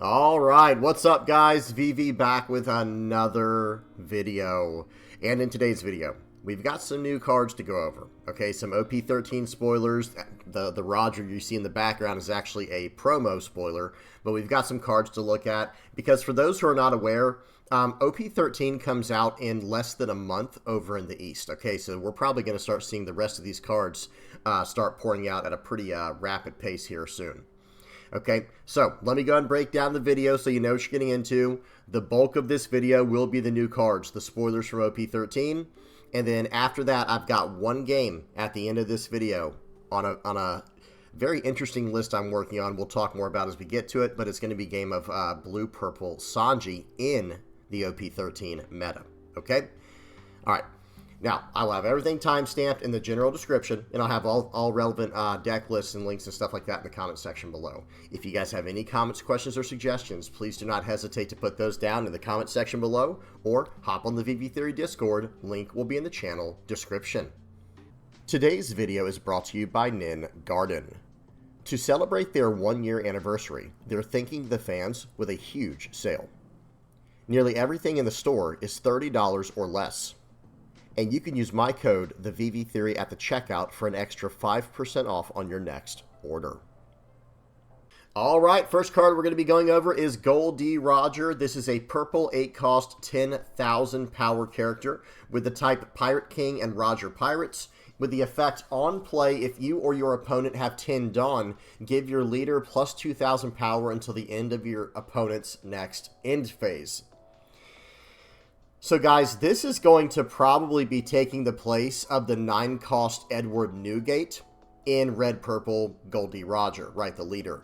All right, what's up guys? VV back with another video. And in today's video, we've got some new cards to go over. Okay, some OP-13 spoilers. The Roger you see in the background is actually a promo spoiler, but we've got some cards to look at because for those who are not aware, OP-13 comes out in less than a month over in the East. Okay, so we're probably going to start seeing the rest of these cards start pouring out at a pretty rapid pace here soon. Okay, so let me go ahead and break down the video so you know what you're getting into. The bulk of this video will be the new cards, the spoilers from OP-13. And then after that, I've got one game at the end of this video on a very interesting list I'm working on. We'll talk more about as we get to it, but it's going to be a game of blue-purple Sanji in the OP-13 meta. Okay? All right. Now, I'll have everything timestamped in the general description, and I'll have all relevant deck lists and links and stuff like that in the comment section below. If you guys have any comments, questions, or suggestions, please do not hesitate to put those down in the comment section below, or hop on the VV Theory Discord. Link will be in the channel description. Today's video is brought to you by Nin Garden. To celebrate their 1-year anniversary, they're thanking the fans with a huge sale. Nearly everything in the store is $30 or less. And you can use my code, the VV Theory, at the checkout for an extra 5% off on your next order. All right, first card we're going to be going over is Goldie Roger. This is a purple 8-cost 10,000 power character with the type Pirate King and Roger Pirates. With the effect on play, if you or your opponent have 10 Dawn, give your leader plus 2,000 power until the end of your opponent's next end phase. So guys, this is going to probably be taking the place of the 9-cost Edward Newgate in red-purple Goldie Roger, right, the leader.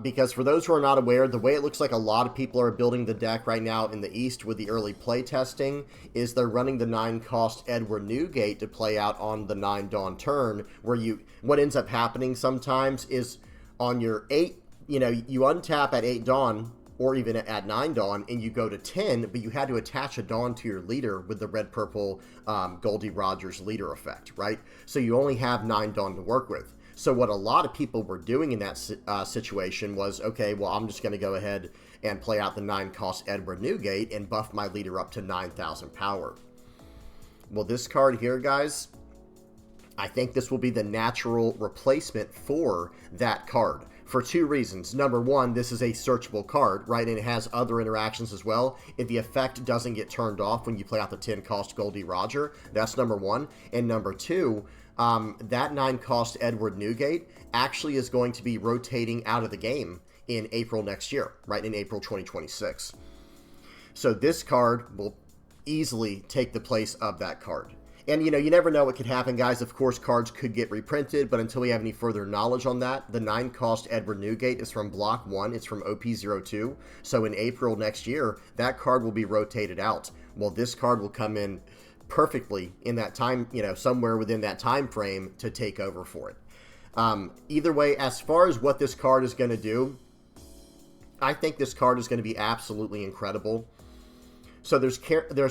Because for those who are not aware, the way it looks like a lot of people are building the deck right now in the East with the early play testing is they're running the 9-cost Edward Newgate to play out on the 9 Dawn turn, where what ends up happening sometimes is on your 8, you untap at 8 Dawn, or even at 9 Dawn, and you go to 10, but you had to attach a Dawn to your leader with the red-purple Goldie Rogers leader effect, right? So you only have 9 Dawn to work with. So what a lot of people were doing in that situation was, okay, well, I'm just going to go ahead and play out the 9-cost Edward Newgate and buff my leader up to 9,000 power. Well, this card here, guys, I think this will be the natural replacement for that card. For 2 reasons. Number 1, this is a searchable card, right? And it has other interactions as well. If the effect doesn't get turned off when you play out the 10-cost Goldie Roger, that's number 1. And number 2, that 9-cost Edward Newgate actually is going to be rotating out of the game in April next year, right? In April 2026. So this card will easily take the place of that card. And, you never know what could happen, guys. Of course, cards could get reprinted, but until we have any further knowledge on that, the 9-cost Edward Newgate is from Block 1. It's from OP-02. So in April next year, that card will be rotated out. Well, this card will come in perfectly in that time, somewhere within that time frame to take over for it. Either way, as far as what this card is going to do, I think this card is going to be absolutely incredible. So there's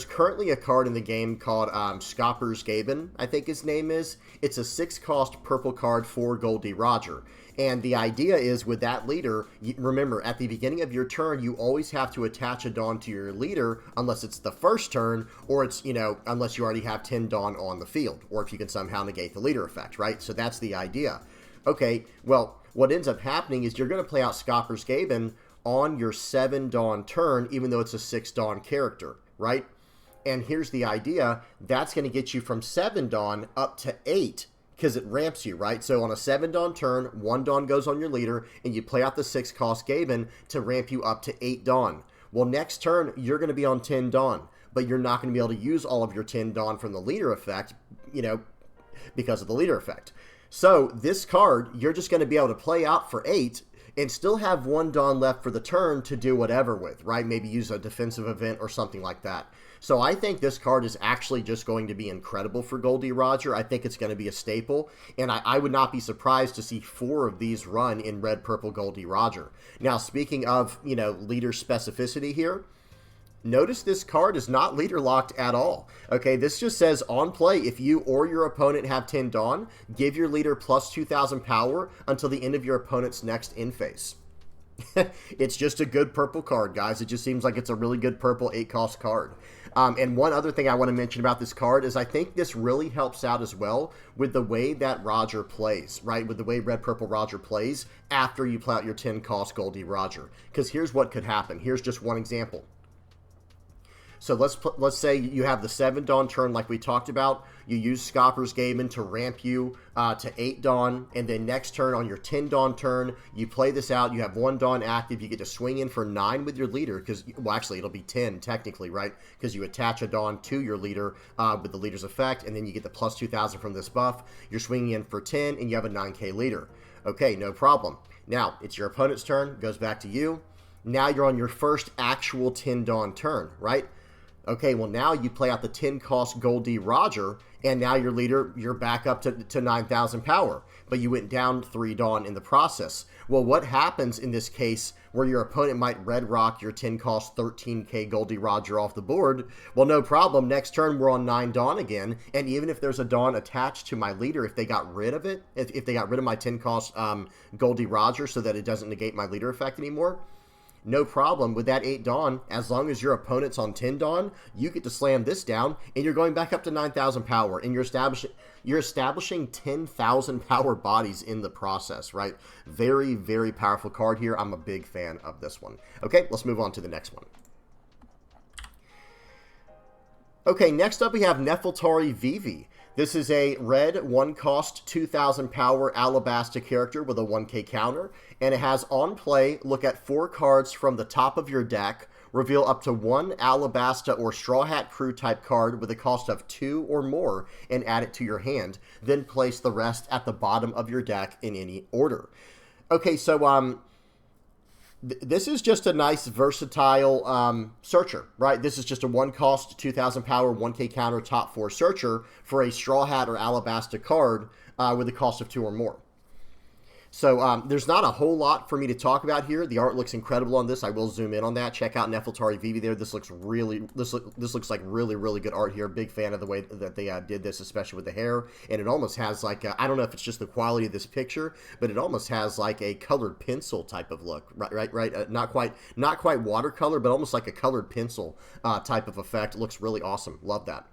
currently a card in the game called Scopper's Gaben, I think his name is. It's a 6-cost purple card for Goldie Roger. And the idea is with that leader, remember, at the beginning of your turn, you always have to attach a Dawn to your leader unless it's the first turn, or it's, unless you already have 10 Dawn on the field, or if you can somehow negate the leader effect, right? So that's the idea. Okay, well, what ends up happening is you're going to play out Scopper's Gaben on your 7 Dawn turn, even though it's a 6 Dawn character, right? And here's the idea. That's going to get you from 7 Dawn up to 8 because it ramps you, right? So on a 7 Dawn turn, 1 Dawn goes on your leader, and you play out the 6-cost Gaben to ramp you up to 8 Dawn. Well, next turn, you're going to be on 10 Dawn, but you're not going to be able to use all of your 10 Dawn from the leader effect, because of the leader effect. So this card, you're just going to be able to play out for 8 and still have 1 Dawn left for the turn to do whatever with, right? Maybe use a defensive event or something like that. So I think this card is actually just going to be incredible for Goldie Roger. I think it's going to be a staple, and I would not be surprised to see 4 of these run in red-purple Goldie Roger. Now, speaking of, leader specificity here, notice this card is not leader locked at all. Okay, this just says on play, if you or your opponent have 10 Dawn, give your leader plus 2,000 power until the end of your opponent's next end phase. It's just a good purple card, guys. It just seems like it's a really good purple 8-cost card. And one other thing I want to mention about this card is I think this really helps out as well with the way that Roger plays, right? With the way Red-Purple Roger plays after you play out your 10-cost Goldie Roger. Because here's what could happen. Here's just one example. So let's say you have the 7 Dawn turn like we talked about. You use Scopper's Gamen to ramp you to 8 Dawn, and then next turn on your 10 Dawn turn, you play this out. You have 1 Dawn active. You get to swing in for 9 with your leader, because, well, actually, it'll be 10 technically, right? Because you attach a Dawn to your leader with the leader's effect, and then you get the plus 2,000 from this buff. You're swinging in for 10, and you have a 9K leader. Okay, no problem. Now, it's your opponent's turn. Goes back to you. Now you're on your first actual 10 Dawn turn, right? Okay, well, now you play out the 10-cost Goldie Roger, and now your leader, you're back up to 9,000 power. But you went down 3 Dawn in the process. Well, what happens in this case where your opponent might red rock your 10-cost 13K Goldie Roger off the board? Well, no problem. Next turn, we're on 9 Dawn again. And even if there's a Dawn attached to my leader, if they got rid of it, if they got rid of my 10-cost Goldie Roger so that it doesn't negate my leader effect anymore, no problem with that 8 Dawn. As long as your opponent's on 10 Dawn, you get to slam this down, and you're going back up to 9,000 power, and you're establishing 10,000 power bodies in the process, right? Very, very powerful card here. I'm a big fan of this one. Okay, let's move on to the next one. Okay, next up we have Nefeltari Vivi. This is a red 1-cost 2,000 power Alabasta character with a 1K counter, and it has on play, look at 4 cards from the top of your deck, reveal up to 1 Alabasta or Straw Hat Crew type card with a cost of 2 or more, and add it to your hand. Then place the rest at the bottom of your deck in any order. Okay, so this is just a nice versatile searcher, right? This is just a 1-cost 2,000 power 1K counter top 4 searcher for a Straw Hat or Alabasta card with a cost of 2 or more. So there's not a whole lot for me to talk about here. The art looks incredible on this. I will zoom in on that. Check out Nefeltari Vivi there. This looks really, this looks like really, really good art here. Big fan of the way that they did this, especially with the hair. And it almost has like, I don't know if it's just the quality of this picture, but it almost has like a colored pencil type of look, right? Not quite watercolor, but almost like a colored pencil type of effect. It looks really awesome. Love that.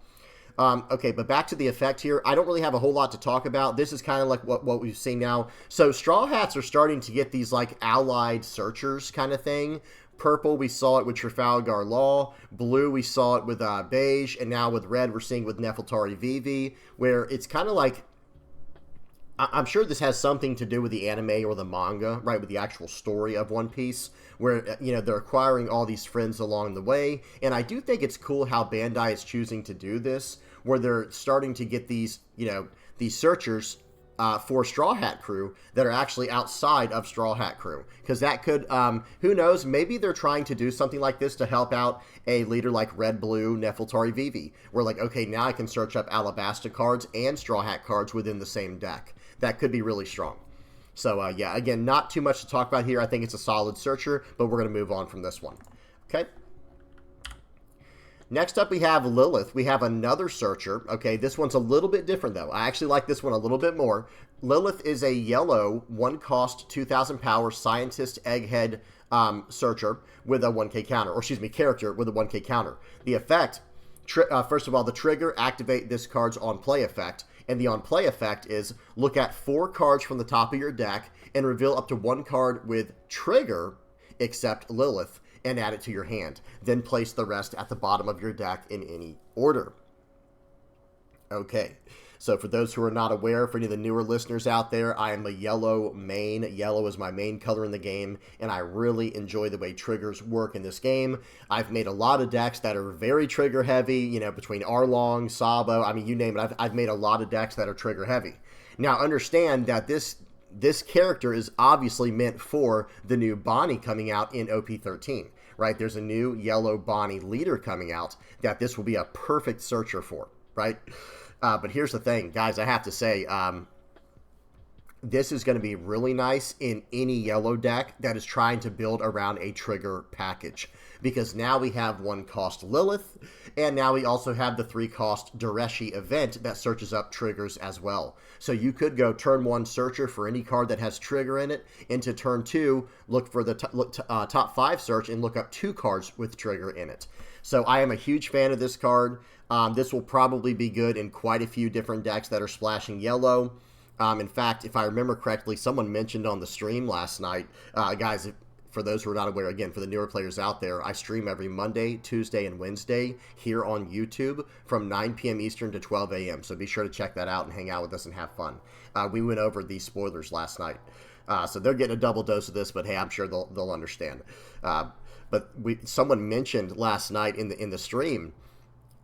Okay, but back to the effect here. I don't really have a whole lot to talk about. This is kind of like what we've seen now. So Straw Hats are starting to get these like allied searchers kind of thing. Purple, we saw it with Trafalgar Law. Blue, we saw it with Beige. And now with red, we're seeing with Nefeltari Vivi, where it's kind of like, I'm sure this has something to do with the anime or the manga, right, with the actual story of One Piece, where, you know, they're acquiring all these friends along the way. And I do think it's cool how Bandai is choosing to do this, where they're starting to get these, you know, these searchers for Straw Hat Crew that are actually outside of Straw Hat Crew. Because that could, who knows, maybe they're trying to do something like this to help out a leader like Red Blue Nefeltari Vivi, where like, okay, now I can search up Alabasta cards and Straw Hat cards within the same deck. That could be really strong. So, yeah, again, not too much to talk about here. I think it's a solid searcher, but we're going to move on from this one. Okay. Next up, we have Lilith. We have another searcher. Okay, this one's a little bit different, though. I actually like this one a little bit more. Lilith is a yellow, 1-cost, 2,000 power Scientist Egghead searcher with a 1K counter. Or, excuse me, character with a 1K counter. The effect, first of all, the trigger, activate this card's on-play effect. And the on-play effect is look at 4 cards from the top of your deck and reveal up to 1 card with trigger, except Lilith, and add it to your hand. Then place the rest at the bottom of your deck in any order. Okay, so for those who are not aware, for any of the newer listeners out there, I am a yellow main. Yellow is my main color in the game, and I really enjoy the way triggers work in this game. I've made a lot of decks that are very trigger heavy, you know, between Arlong, Sabo, I mean, you name it. I've made a lot of decks that are trigger heavy. Now, understand that this character is obviously meant for the new Bonnie coming out in OP-13, right? There's a new yellow Bonnie leader coming out that this will be a perfect searcher for, right? But here's the thing, guys, I have to say, this is going to be really nice in any yellow deck that is trying to build around a trigger package. Because now we have 1-cost Lilith, and now we also have the 3-cost Dureshi event that searches up triggers as well. So you could go turn 1 searcher for any card that has trigger in it, into turn 2, look for the top 5 search and look up 2 cards with trigger in it. So I am a huge fan of this card. This will probably be good in quite a few different decks that are splashing yellow. In fact, if I remember correctly, someone mentioned on the stream last night, guys, for those who are not aware, again, for the newer players out there, I stream every Monday, Tuesday, and Wednesday here on YouTube from 9 p.m. Eastern to 12 a.m. So be sure to check that out and hang out with us and have fun. We went over these spoilers last night. So they're getting a double dose of this, but hey, I'm sure they'll understand. But someone mentioned last night in the stream,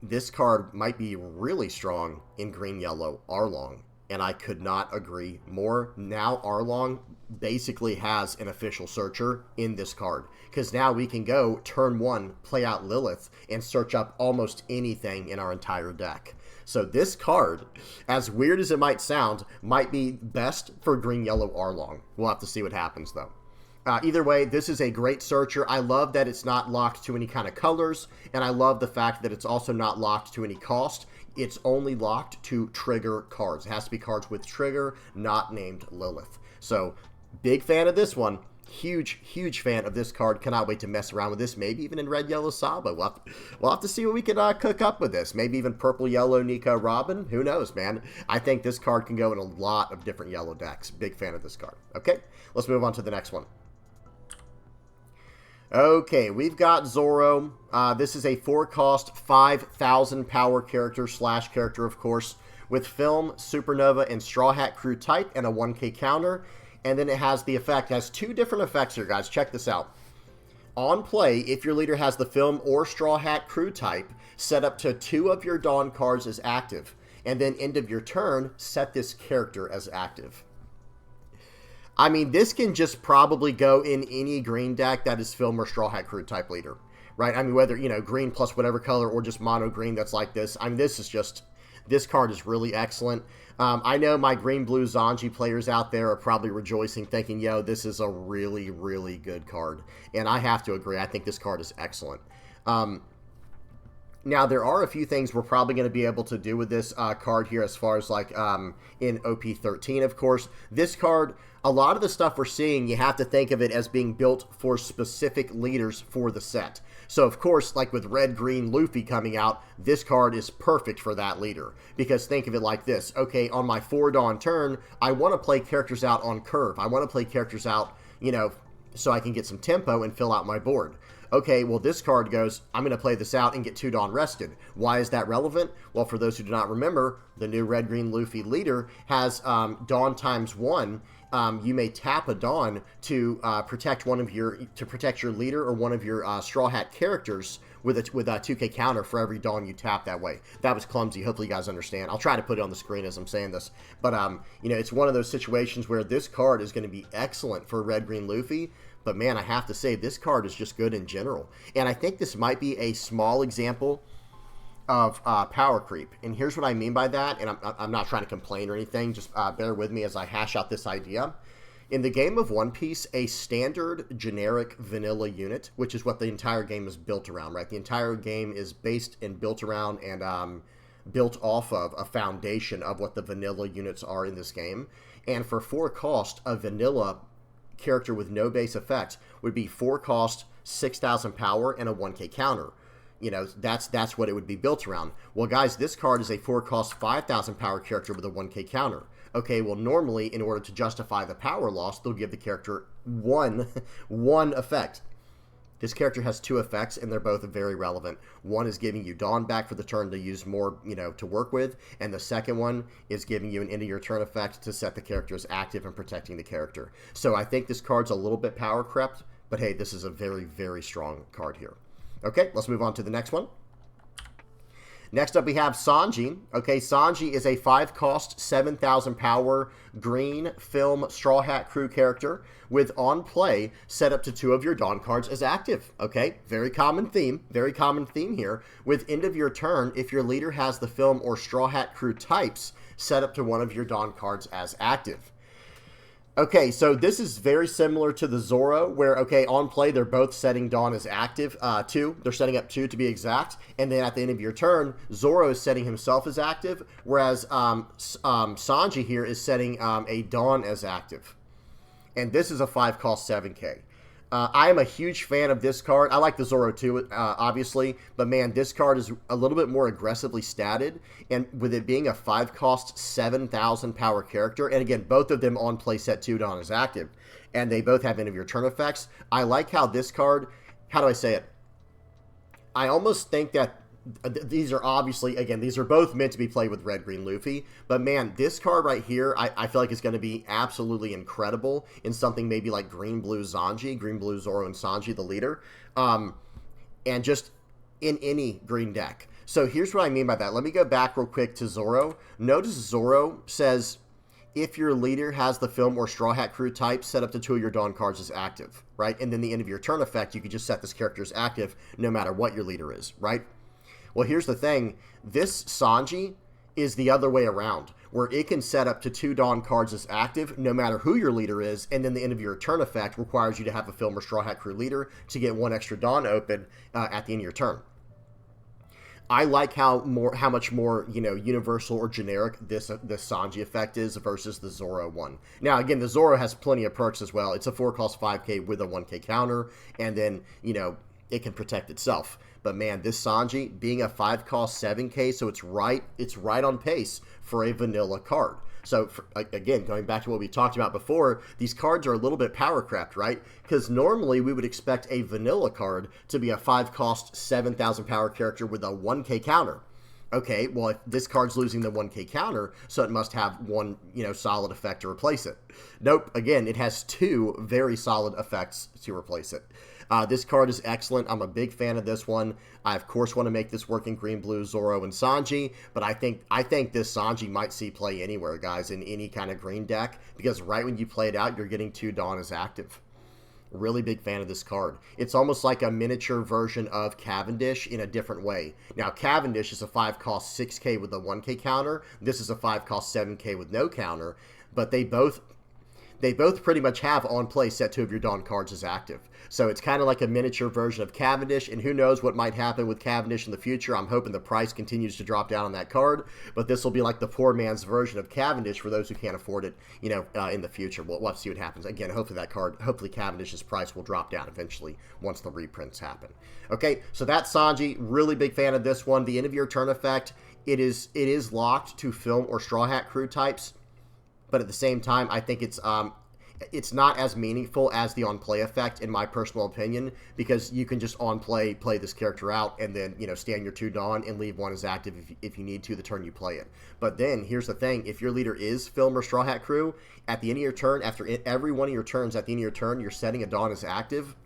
this card might be really strong in green-yellow Arlong. And I could not agree more. Now Arlong basically has an official searcher in this card. Because now we can go turn 1, play out Lilith, and search up almost anything in our entire deck. So this card, as weird as it might sound, might be best for green-yellow Arlong. We'll have to see what happens, though. Either way, this is a great searcher. I love that it's not locked to any kind of colors, and I love the fact that it's also not locked to any cost. It's only locked to trigger cards. It has to be cards with trigger, not named Lilith. So, big fan of this one. Huge, huge fan of this card. Cannot wait to mess around with this. Maybe even in red, yellow, Saba. We'll have to see what we can cook up with this. Maybe even purple, yellow, Nico, Robin. Who knows, man? I think this card can go in a lot of different yellow decks. Big fan of this card. Okay, let's move on to the next one. Okay, we've got Zoro. This is a 4-cost, 5,000 power character, slash character, of course, with Film, Supernova, and Straw Hat Crew type, and a 1k counter. And then it has the effect, it has 2 different effects here, guys. Check this out. On play, if your leader has the Film or Straw Hat Crew type, set up to 2 of your Dawn cards as active. And then end of your turn, set this character as active. I mean, this can just probably go in any green deck that is Film or Straw Hat Crew type leader, right? I mean, whether, you know, green plus whatever color or just mono green that's like this. I mean, this card is really excellent. I know my green-blue Sanji players out there are probably rejoicing, thinking, yo, this is a really, really good card. And I have to agree. I think this card is excellent. Now, there are a few things we're probably going to be able to do with this card here as far as, like, in OP-13, of course. This card, a lot of the stuff we're seeing, you have to think of it as being built for specific leaders for the set. So, of course, like with red-green Luffy coming out, this card is perfect for that leader. Because think of it like this. Okay, on my 4-Dawn turn, I want to play characters out on curve. I want to play characters out, you know, so I can get some tempo and fill out my board. Okay, well, this card goes, I'm going to play this out and get 2 Dawn rested. Why is that relevant? Well, for those who do not remember, the new red-green Luffy leader has Dawn times 1. You may tap a Dawn to protect your leader or one of your Straw Hat characters with a 2k counter for every Dawn you tap that way. That was clumsy. Hopefully you guys understand. I'll try to put it on the screen as I'm saying this. But, you know, it's one of those situations where this card is going to be excellent for red-green Luffy. But, man, I have to say, this card is just good in general. And I think this might be a small example of power creep. And here's what I mean by that. And I'm not trying to complain or anything. Just bear with me as I hash out this idea. In the game of One Piece, a standard generic vanilla unit, which is what the entire game is built around, right? The entire game is based and built around and built off of a foundation of what the vanilla units are in this game. And for 4 cost, a vanilla character with no base effect would be 4 cost, 6,000 power, and a 1k counter. You know, that's what it would be built around. Well, guys, this card is a 4 cost, 5,000 power character with a 1k counter. Okay, well, normally, in order to justify the power loss, they'll give the character one effect. This character has 2 effects, and they're both very relevant. One is giving you Dawn back for the turn to use more, you know, to work with, and the second one is giving you an end-of-your-turn effect to set the character as active and protecting the character. So I think this card's a little bit power crept, but hey, this is a very, very strong card here. Okay, let's move on to the next one. Next up, we have Sanji. Okay, Sanji is a 5 cost, 7,000 power, green Film Straw Hat Crew character with on play set up to 2 of your Dawn cards as active. Okay, very common theme here. With end of your turn, if your leader has the Film or Straw Hat Crew types, set up to 1 of your Dawn cards as active. Okay, so this is very similar to the Zoro, where, okay, on play, they're both setting Dawn as active, 2. They're setting up 2 to be exact. And then at the end of your turn, Zoro is setting himself as active, whereas Sanji here is setting a Dawn as active. And this is a 5 cost 7k. I am a huge fan of this card. I like the Zoro too, obviously, but man, this card is a little bit more aggressively statted, and with it being a 5 cost 7,000 power character, and again, both of them on play set 2 Dawn is active, and they both have end of your turn effects. I like how this card, how do I say it? I almost think that these are obviously, again, these are both meant to be played with red, green Luffy. But man, this card right here, I feel like is going to be absolutely incredible in something maybe like green, blue Sanji, green, blue Zoro and Sanji, the leader. And just in any green deck. So here's what I mean by that. Let me go back real quick to Zoro. Notice Zoro says, if your leader has the film or Straw Hat Crew type, set up to 2 of your Dawn cards as active, right? And then the end of your turn effect, you can just set this character as active no matter what your leader is, right? Well, here's the thing. This Sanji is the other way around, where it can set up to 2 Dawn cards as active no matter who your leader is, and then the end of your turn effect requires you to have a film or Straw Hat Crew leader to get 1 extra Dawn open at the end of your turn. I like how much more, you know, universal or generic this Sanji effect is versus the Zoro one. Now, again, the Zoro has plenty of perks as well. It's a 4 cost 5k with a 1k counter, and then, you know, it can protect itself. But man, this Sanji being a 5 cost 7k, so it's right on pace for a vanilla card. So again, going back to what we talked about before, these cards are a little bit power crept, right? Because normally we would expect a vanilla card to be a 5 cost 7,000 power character with a 1k counter. Okay, well, if this card's losing the 1k counter, so it must have one, you know, solid effect to replace it. Nope, again, it has 2 very solid effects to replace it. This card is excellent. I'm a big fan of this one. I, of course, want to make this work in green, blue, Zoro, and Sanji, but I think this Sanji might see play anywhere, guys, in any kind of green deck, because right when you play it out, you're getting 2 Dawn as active. Really big fan of this card. It's almost like a miniature version of Cavendish in a different way. Now, Cavendish is a 5 cost 6k with a 1k counter. This is a 5 cost 7k with no counter, but they both pretty much have on play set 2 of your Dawn cards as active. So it's kind of like a miniature version of Cavendish, and who knows what might happen with Cavendish in the future. I'm hoping the price continues to drop down on that card, but this will be like the poor man's version of Cavendish for those who can't afford it, you know, in the future. We'll have to see what happens. Again, hopefully Cavendish's price will drop down eventually once the reprints happen. Okay, so that's Sanji. Really big fan of this one. The end of your turn effect, it is locked to film or Straw Hat Crew types, but at the same time, I think it's not as meaningful as the on-play effect, in my personal opinion, because you can just on-play play this character out and then, you know, stand your 2 Dawn and leave 1 as active if you need to the turn you play it. But then, here's the thing. If your leader is Film or Straw Hat Crew, at the end of your turn, after every one of your turns, at the end of your turn, you're setting a Dawn as active.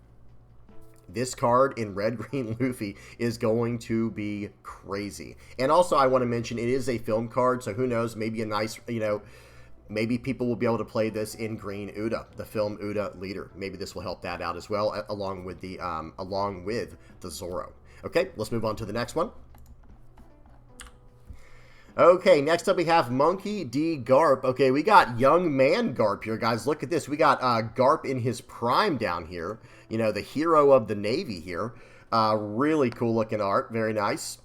This card in red, green Luffy is going to be crazy. And also, I want to mention, it is a film card, so who knows, maybe a nice, you know, maybe people will be able to play this in green Uda, the film Uda leader. Maybe this will help that out as well, along with the Zoro. Okay, let's move on to the next one. Okay, next up we have Monkey D. Garp. Okay, we got young man Garp here, guys. Look at this. We got Garp in his prime down here. You know, the hero of the Navy here. Really cool looking art. Very nice.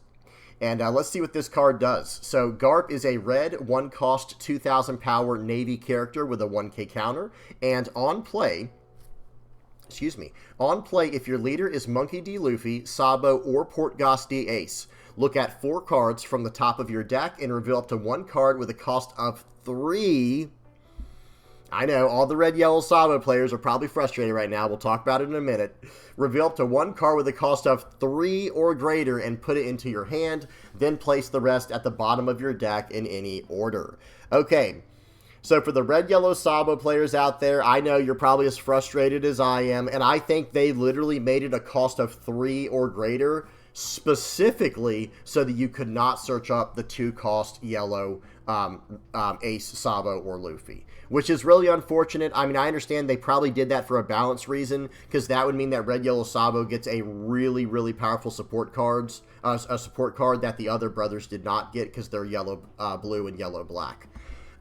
And let's see what this card does. So Garp is a red 1 cost 2,000 power Navy character with a 1k counter. And on play, if your leader is Monkey D. Luffy, Sabo, or Portgas D. Ace, look at 4 cards from the top of your deck and reveal up to 1 card with a cost of 3. I know, all the red, yellow Sabo players are probably frustrated right now. We'll talk about it in a minute. Reveal up to 1 card with a cost of 3 or greater and put it into your hand. Then place the rest at the bottom of your deck in any order. Okay, so for the red, yellow Sabo players out there, I know you're probably as frustrated as I am. And I think they literally made it a cost of 3 or greater specifically so that you could not search up the 2 cost yellow Ace, Sabo, or Luffy, which is really unfortunate. I mean, I understand they probably did that for a balance reason, because that would mean that red, yellow Sabo gets a really, really powerful support card that the other brothers did not get because they're yellow, blue, and yellow, black.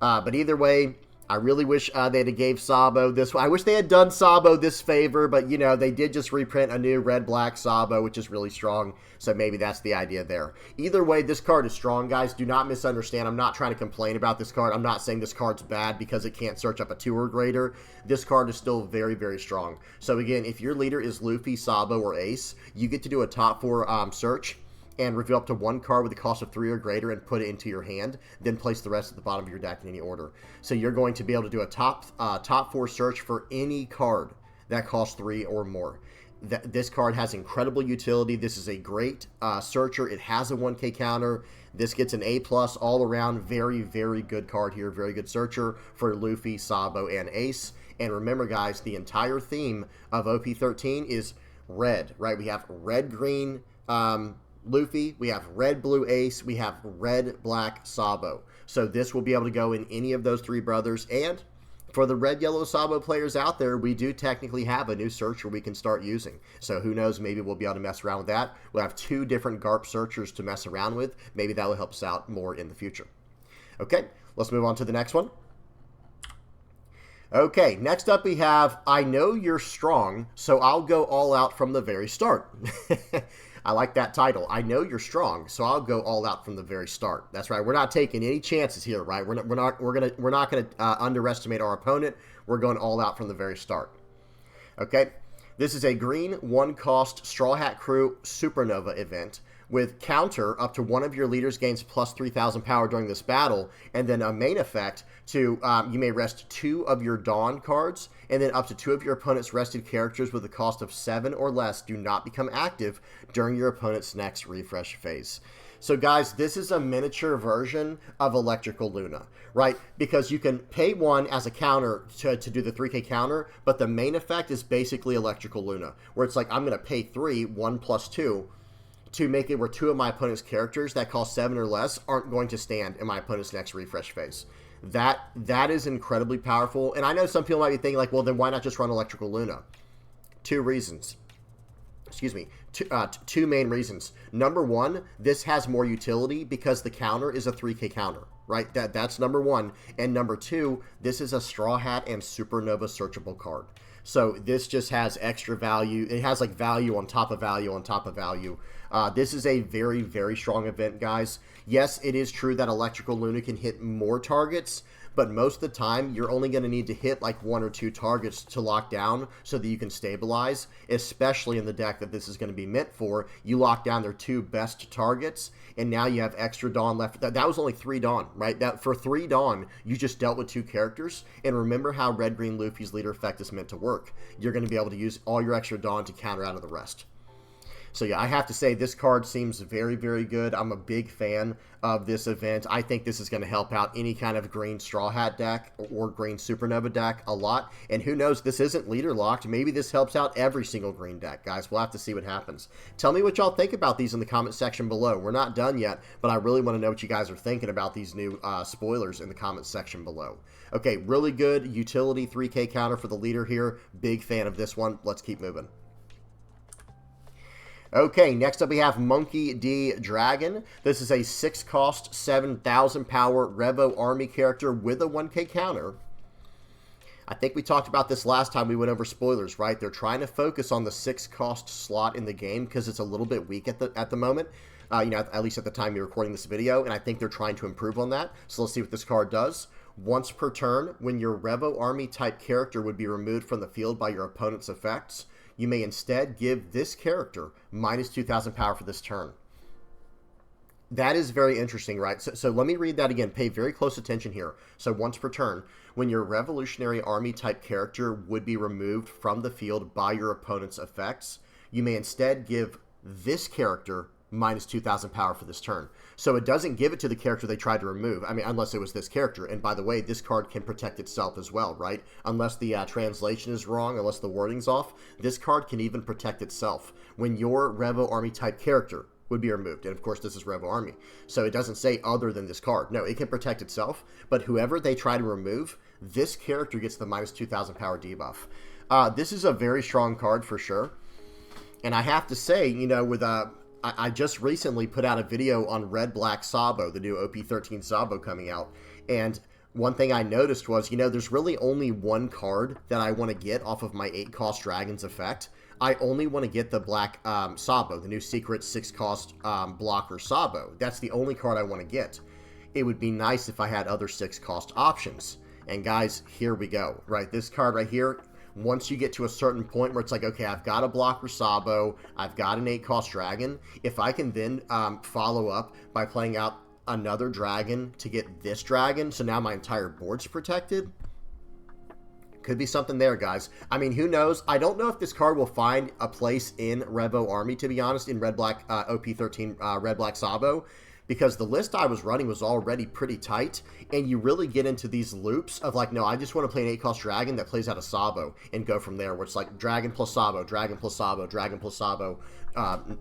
But either way, I really wish they'd have gave Sabo this. I wish they had done Sabo this favor, but, you know, they did just reprint a new red-black Sabo, which is really strong, so maybe that's the idea there. Either way, this card is strong, guys. Do not misunderstand. I'm not trying to complain about this card. I'm not saying this card's bad because it can't search up a 2 or greater. This card is still very, very strong. So, again, if your leader is Luffy, Sabo, or Ace, you get to do a top 4 search and reveal up to 1 card with a cost of 3 or greater and put it into your hand, then place the rest at the bottom of your deck in any order. So you're going to be able to do a top 4 search for any card that costs 3 or more. This card has incredible utility. This is a great searcher. It has a 1K counter. This gets an A+ all around. Very, very good card here. Very good searcher for Luffy, Sabo, and Ace. And remember, guys, the entire theme of OP-13 is red, right? We have red-green Luffy, we have red-blue Ace, we have red-black Sabo. So this will be able to go in any of those 3 brothers. And for the red-yellow Sabo players out there, we do technically have a new searcher we can start using. So who knows, maybe we'll be able to mess around with that. We'll have 2 different GARP searchers to mess around with. Maybe that will help us out more in the future. Okay, let's move on to the next one. Okay, next up we have, I know you're strong, so I'll go all out from the very start. I like that title. I know you're strong, so I'll go all out from the very start. That's right. We're not taking any chances here, right? We're not gonna underestimate our opponent. We're going all out from the very start. Okay, this is a green 1-cost Straw Hat Crew Supernova event with counter up to 1 of your leaders gains plus 3,000 power during this battle, and then a main effect to you may rest 2 of your Dawn cards, and then up to 2 of your opponent's rested characters with a cost of 7 or less do not become active during your opponent's next refresh phase. So guys, this is a miniature version of Electrical Luna, right? Because you can pay 1 as a counter to do the 3K counter, but the main effect is basically Electrical Luna, where it's like I'm going to pay 3, 1 plus 2, to make it where 2 of my opponent's characters that cost 7 or less aren't going to stand in my opponent's next refresh phase. That is incredibly powerful. And I know some people might be thinking like, well, then why not just run Electrical Luna? 2 reasons. Excuse me. 2 main reasons. Number 1, this has more utility because the counter is a 3K counter, right? That's number 1. And number 2, this is a Straw Hat and Supernova searchable card. So this just has extra value. It has like value on top of value on top of value. This is a very, very strong event, guys. Yes, it is true that Electrical Luna can hit more targets, but most of the time you're only going to need to hit like 1 or 2 targets to lock down so that you can stabilize, especially in the deck that this is going to be meant for. You lock down their 2 best targets, and now you have extra Dawn left. That was only 3 Dawn, right? That for 3 Dawn, you just dealt with 2 characters, and remember how Red-Green Luffy's leader effect is meant to work. You're going to be able to use all your extra Dawn to counter out of the rest. So yeah, I have to say this card seems very, very good. I'm a big fan of this event. I think this is going to help out any kind of green Straw Hat deck or green Supernova deck a lot. And who knows, this isn't leader locked. Maybe this helps out every single green deck, guys. We'll have to see what happens. Tell me what y'all think about these in the comment section below. We're not done yet, but I really want to know what you guys are thinking about these new spoilers in the comment section below. Okay, really good utility 3K counter for the leader here. Big fan of this one. Let's keep moving. Okay, next up we have Monkey D. Dragon. This is a 6-cost, 7,000 power Revo Army character with a 1K counter. I think we talked about this last time we went over spoilers, right? They're trying to focus on the 6-cost slot in the game because it's a little bit weak at the moment. You know, at least at the time you're recording this video, and I think they're trying to improve on that. So let's see what this card does. Once per turn, when your Revo Army type character would be removed from the field by your opponent's effects, you may instead give this character minus 2,000 power for this turn. That is very interesting, right? So let me read that again. Pay very close attention here. So once per turn, when your Revolutionary Army type character would be removed from the field by your opponent's effects, you may instead give this character minus 2,000 power for this turn. So it doesn't give it to the character they tried to remove. I mean, unless it was this character. And by the way, this card can protect itself as well, right? Unless the translation is wrong, unless the wording's off, this card can even protect itself when your Revo Army type character would be removed. And of course, this is Revo Army. So it doesn't say other than this card. No, it can protect itself, but whoever they try to remove, this character gets the minus 2,000 power debuff. This is a very strong card for sure. And I have to say, you know, with I just recently put out a video on Red Black Sabo, the new OP-13 Sabo coming out, and one thing I noticed was, there's really only one card that I want to get off of my 8-cost Dragon's effect. I only want to get the black Sabo, the new secret 6-cost blocker Sabo. That's the only card I want to get. It would be nice if I had other 6-cost options. And guys, here we go, right? This card right here, once you get to a certain point where it's like, okay, I've got a blocker Sabo, I've got an 8-cost Dragon, if I can then follow up by playing out another dragon to get this dragon, so now my entire board's protected. Could be something there, guys. I mean, who knows? I don't know if this card will find a place in Revo Army, to be honest, in Red-Black OP-13 Red-Black Sabo, because the list I was running was already pretty tight, and you really get into these loops of like, no, I just want to play an 8-cost dragon that plays out a Sabo and go from there, where it's like dragon plus Sabo, dragon plus Sabo, dragon plus Sabo,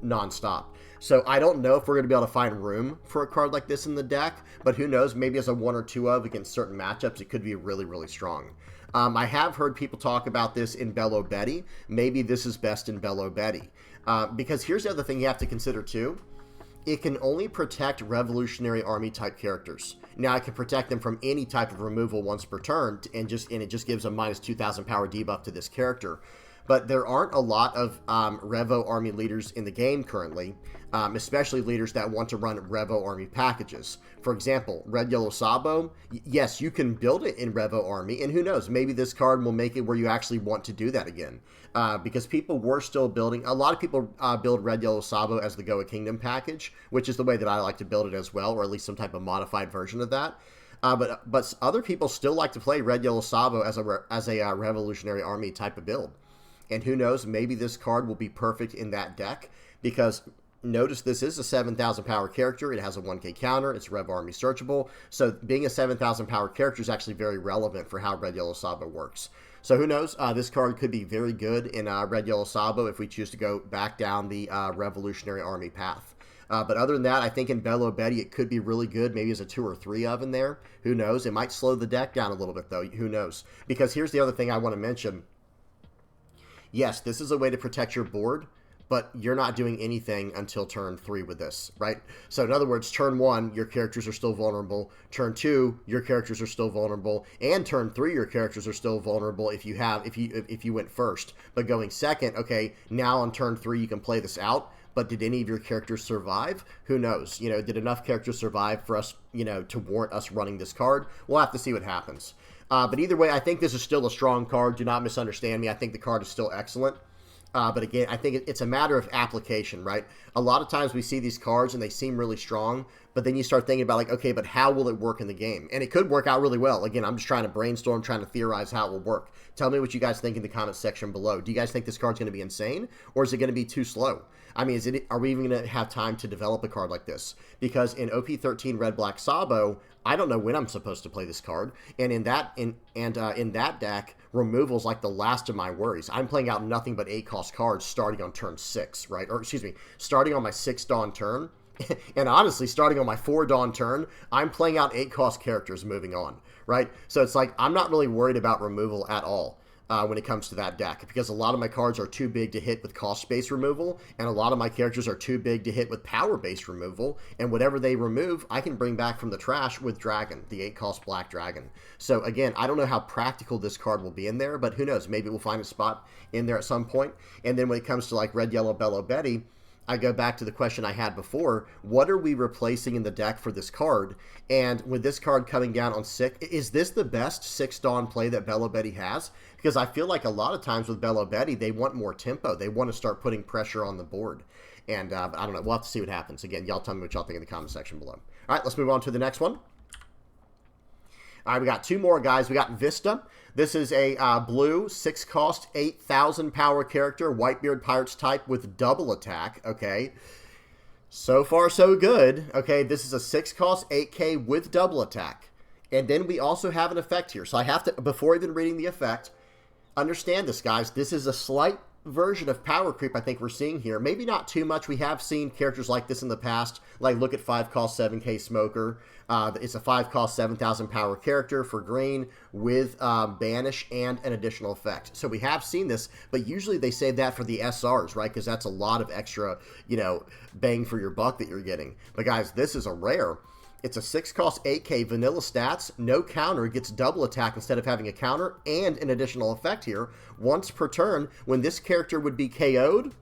non-stop. So I don't know if we're going to be able to find room for a card like this in the deck, but who knows, maybe as a 1 or 2 of against certain matchups, it could be really, really strong. I have heard people talk about this in Bello Betty. Maybe this is best in Bello Betty. Because here's the other thing you have to consider too. It can only protect Revolutionary Army type characters. Now, it can protect them from any type of removal once per turn, and it just gives a minus 2,000 power debuff to this character. But there aren't a lot of Revo Army leaders in the game currently, especially leaders that want to run Revo Army packages. For example, Red Yellow Sabo, yes, you can build it in Revo Army, and who knows, maybe this card will make it where you actually want to do that again. Because people were still building, a lot of people build Red Yellow Sabo as the Goa Kingdom package, which is the way that I like to build it as well, or at least some type of modified version of that. But other people still like to play Red Yellow Sabo as a Revolutionary Army type of build. And who knows, maybe this card will be perfect in that deck, because notice this is a 7,000 power character. It has a 1k counter. It's Rev Army searchable. So being a 7,000 power character is actually very relevant for how Red Yellow Sabo works. So who knows, this card could be very good in Red Yellow Sabo if we choose to go back down the Revolutionary Army path. But other than that, I think in Bello Betty it could be really good, maybe as a 2 or 3 of in there. Who knows? It might slow the deck down a little bit, though. Who knows? Because here's the other thing I want to mention. Yes, this is a way to protect your board, but you're not doing anything until turn 3 with this, right? So in other words, turn 1, your characters are still vulnerable. Turn 2, your characters are still vulnerable. And turn 3, your characters are still vulnerable if you went first. But going second, okay, now on turn 3 you can play this out. But did any of your characters survive? Who knows? Did enough characters survive for us, to warrant us running this card? We'll have to see what happens. But either way, I think this is still a strong card. Do not misunderstand me. I think the card is still excellent. But again, I think it's a matter of application, right? A lot of times we see these cards and they seem really strong, but then you start thinking about like, okay, but how will it work in the game? And it could work out really well. Again, I'm just trying to brainstorm, trying to theorize how it will work. Tell me what you guys think in the comment section below. Do you guys think this card's going to be insane, or is it going to be too slow? I mean, are we even going to have time to develop a card like this? Because in OP-13 Red-Black Sabo, I don't know when I'm supposed to play this card, and in that deck, removal's like the last of my worries. I'm playing out nothing but 8-cost cards starting on turn 6, right? Or excuse me, starting on my 6 Dawn turn, and honestly, starting on my 4 Dawn turn, I'm playing out 8-cost characters moving on, right? So it's like I'm not really worried about removal at all. When it comes to that deck, because a lot of my cards are too big to hit with cost-based removal, and a lot of my characters are too big to hit with power-based removal, and whatever they remove, I can bring back from the trash with Dragon, the 8-cost Black Dragon. So again, I don't know how practical this card will be in there, but who knows, maybe we'll find a spot in there at some point. And then when it comes to like Red, Yellow, Bello Betty, I go back to the question I had before. What are we replacing in the deck for this card? And with this card coming down on 6, is this the best 6 Dawn play that Bello Betty has? Because I feel like a lot of times with Bello Betty, they want more tempo. They want to start putting pressure on the board. And I don't know. We'll have to see what happens. Again, y'all tell me what y'all think in the comment section below. All right, let's move on to the next one. All right, we got 2 more, guys. We got Vista. This is a blue, 6-cost, 8,000 power character, Whitebeard Pirates type with double attack, okay? So far, so good. Okay, this is a 6-cost, 8k with double attack. And then we also have an effect here. So I have to, before even reading the effect, understand this, guys. This is a slight version of power creep I think we're seeing here. Maybe not too much. We have seen characters like this in the past. Like, look at 5-cost 7k Smoker. It's a 5-cost 7,000 power character for green with banish and an additional effect. So we have seen this, but usually they save that for the SRs, right? Because that's a lot of extra, bang for your buck that you're getting. But guys, this is a rare. It's a 6-cost 8K vanilla stats, no counter, gets double attack instead of having a counter, and an additional effect here. Once per turn, when this character would be KO'd,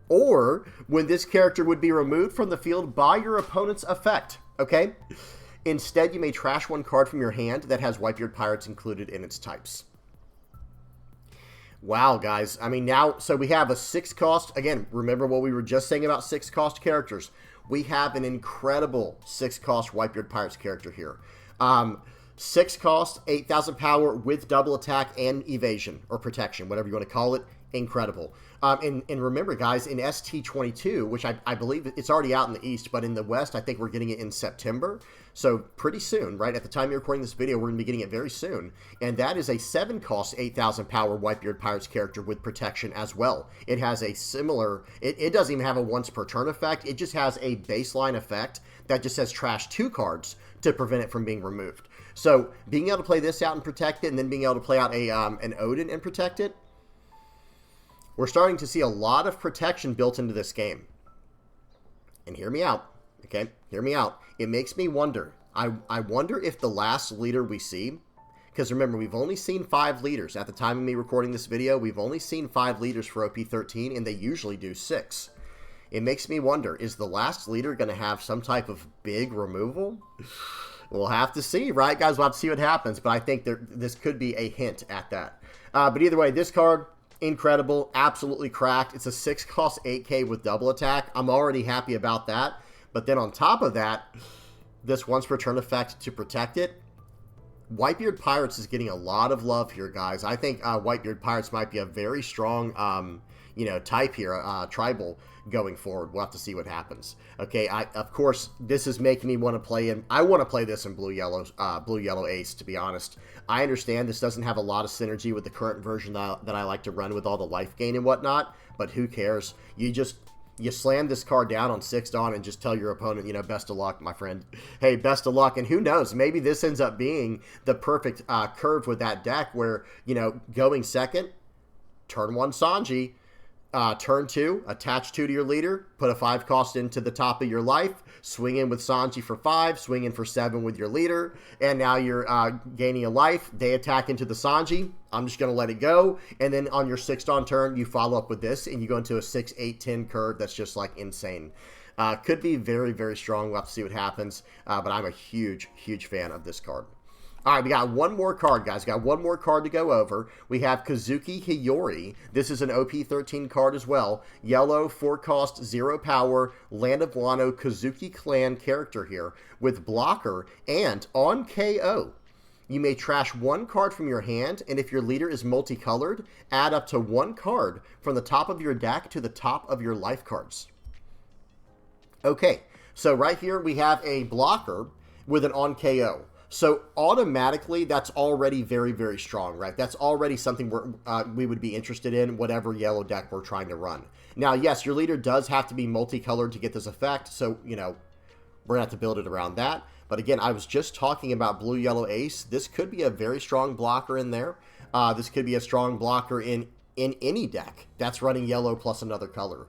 or when this character would be removed from the field by your opponent's effect, okay? Instead, you may trash one card from your hand that has Whitebeard Pirates included in its types. Wow, guys. I mean, now, so we have a 6-cost. Again, remember what we were just saying about 6-cost characters. We have an incredible 6-cost Whitebeard Pirates character here. 6-cost, 8,000 power with double attack and evasion, or protection, whatever you want to call it. Incredible. And remember, guys, in ST22, which I believe it's already out in the East, but in the West, I think we're getting it in September. So pretty soon, right? At the time you're recording this video, we're going to be getting it very soon. And that is a 7-cost, 8,000 power Whitebeard Pirates character with protection as well. It has a similar, it doesn't even have a once per turn effect. It just has a baseline effect that just says trash 2 cards to prevent it from being removed. So being able to play this out and protect it, and then being able to play out a an Odin and protect it, we're starting to see a lot of protection built into this game. And hear me out, okay? Hear me out. It makes me wonder. I wonder if the last leader we see, because remember, we've only seen 5 leaders. At the time of me recording this video, we've only seen 5 leaders for OP-13, and they usually do 6. It makes me wonder, is the last leader going to have some type of big removal? We'll have to see, right, guys? We'll have to see what happens, but I think this could be a hint at that. But either way, this card, incredible, absolutely cracked. It's a 6-cost 8K with double attack. I'm already happy about that. But then on top of that, this once per turn effect to protect it. Whitebeard Pirates is getting a lot of love here, guys. I think Whitebeard Pirates might be a very strong, type here, tribal going forward. We'll have to see what happens. Okay, of course, this is making me want to play in. I want to play this in blue yellow Ace. To be honest, I understand this doesn't have a lot of synergy with the current version that I like to run with all the life gain and whatnot. But who cares? You slam this card down on 6 Dawn and just tell your opponent, best of luck, my friend. Hey, best of luck. And who knows? Maybe this ends up being the perfect curve with that deck where, going second, turn 1 Sanji, turn 2, attach 2 to your leader, put a 5-cost into the top of your life, swing in with Sanji for 5, swing in for 7 with your leader, and now you're gaining a life. They attack into the Sanji. I'm just going to let it go, and then on your 6th Dawn turn, you follow up with this, and you go into a 6, 8, 10 curve that's just, like, insane. Could be very, very strong. We'll have to see what happens, but I'm a huge, huge fan of this card. All right, we got one more card, guys. We got one more card to go over. We have Kazuki Hiyori. This is an OP-13 card as well. Yellow, 4-cost, 0 power, Land of Wano Kazuki clan character here with blocker, and on KO, you may trash 1 card from your hand, and if your leader is multicolored, add up to 1 card from the top of your deck to the top of your life cards. Okay, so right here we have a blocker with an on KO. So automatically, that's already very, very strong, right? That's already something we would be interested in, whatever yellow deck we're trying to run. Now, yes, your leader does have to be multicolored to get this effect, so, we're going to have to build it around that. But again, I was just talking about blue-yellow Ace. This could be a very strong blocker in there. This could be a strong blocker in any deck that's running yellow plus another color.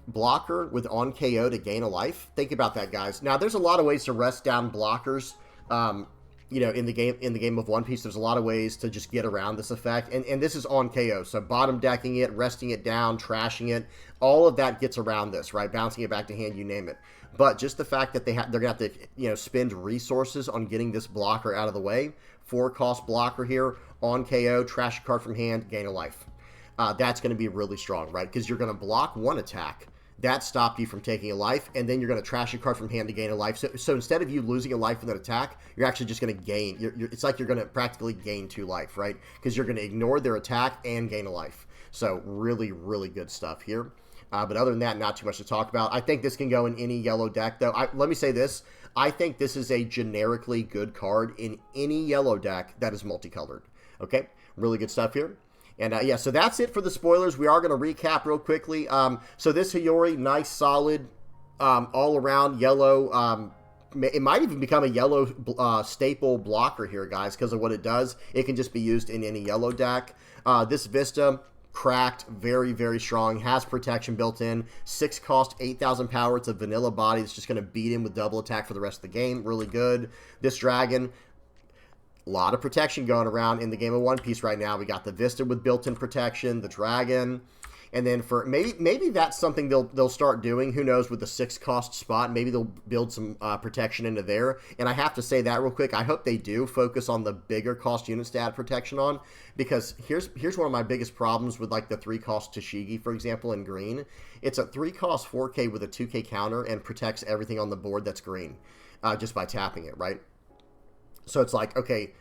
Blocker with on KO to gain a life. Think about that, guys. Now, there's a lot of ways to rest down blockers. In the game of One Piece, there's a lot of ways to just get around this effect, and this is on KO, so bottom decking it, resting it down, trashing it, all of that gets around this, right? Bouncing it back to hand, you name it. But just the fact that they're gonna have to, spend resources on getting this blocker out of the way. 4-cost blocker here on KO, trash a card from hand, gain a life. That's going to be really strong, right? Because you're going to block 1 attack. That stopped you from taking a life, and then you're going to trash a card from hand to gain a life. So instead of you losing a life with an attack, you're actually just going to gain. It's like you're going to practically gain 2 life, right? Because you're going to ignore their attack and gain a life. So really, really good stuff here. But other than that, not too much to talk about. I think this can go in any yellow deck, though. Let me say this. I think this is a generically good card in any yellow deck that is multicolored. Okay? Really good stuff here. And yeah, so that's it for the spoilers. We are going to recap real quickly. So this Hiyori, nice, solid, all-around yellow. It might even become a yellow staple blocker here, guys, because of what it does. It can just be used in any yellow deck. This Vista, cracked, very, very strong, has protection built in, 6 cost, 8,000 power. It's a vanilla body that's just going to beat him with double attack for the rest of the game. Really good. This dragon, a lot of protection going around in the game of One Piece right now. We got the Vista with built-in protection, the dragon, and then for maybe that's something they'll start doing. Who knows, with the 6 cost spot, maybe they'll build some protection into there. And I have to say that real quick, I hope they do focus on the bigger cost units to add protection on, because here's one of my biggest problems with like the 3 cost Tashigi, for example, in green. It's a 3 cost 4K with a 2K counter and protects everything on the board that's green just by tapping it, right? So it's like, okay,